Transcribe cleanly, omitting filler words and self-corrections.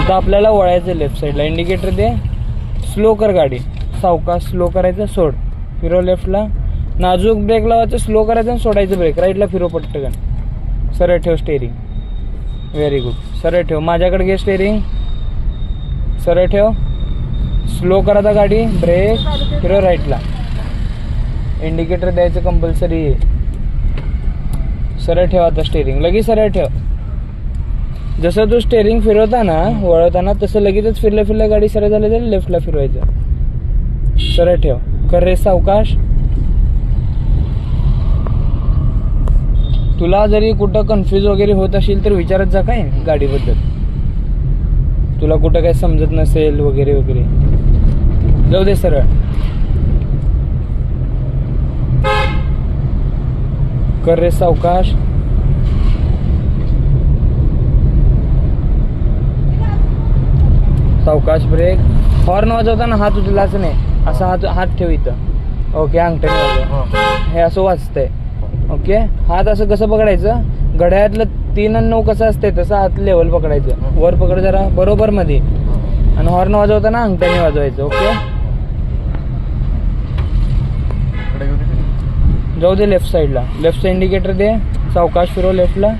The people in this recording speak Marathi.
आता आपल्याला वळायचं लेफ्ट साईडला. इंडिकेटर दे, स्लो कर गाडी, सावकाश स्लो करायचं, सोड, फिरव लेफ्टला, नाजूक ब्रेक लावायचं, स्लो करायचं आणि सोडायचं ब्रेक, राईटला फिरव पटकन, सरळ ठेव स्टेअरिंग, व्हेरी गुड, सरळ ठेव, माझ्याकडे घे स्टेअरिंग, सरळ ठेव, स्लो करायचा गाडी, ब्रेक, फिरव राईटला, इंडिकेटर द्यायचं कंपल्सरी, सरळ ठेव आता स्टेअरिंग, लगेच सरळ ठेव. जसं तू स्टेअरिंग फिरवताना वळवताना तसं लगेचच फिरल्या गाडी सरळ झाली तर लेफ्टला फिरवायचं, सरळ ठेव, कर रे सावकाश. तुला जरी कुठं कन्फ्यूज वगैरे होत असेल तर विचारत जा काय गाडीबद्दल, तुला कुठं काय समजत नसेल वगैरे वगैरे, जाऊ दे सरळ. कर रे सावकाश. सावकाश ब्रेक. हॉर्न वाजवताना हात उचलाच नाही, असा हात ठेव इथं. ओके, अंगठ्याने वाजव, हे असं वाजतंय. ओके, हात असं कसं पकडायचं, घड्याळातलं 3 आणि 9 कसं असतंय तसं हात लेवल पकडायचं, वर पकड जरा बरोबर मध्ये, आणि हॉर्न वाजवताना अंगठ्याने वाजवायचं. ओके, जाऊ दे लेफ्ट साईडला, लेफ्ट साईड इंडिकेटर दे, सावकाश फिरव लेफ्टला,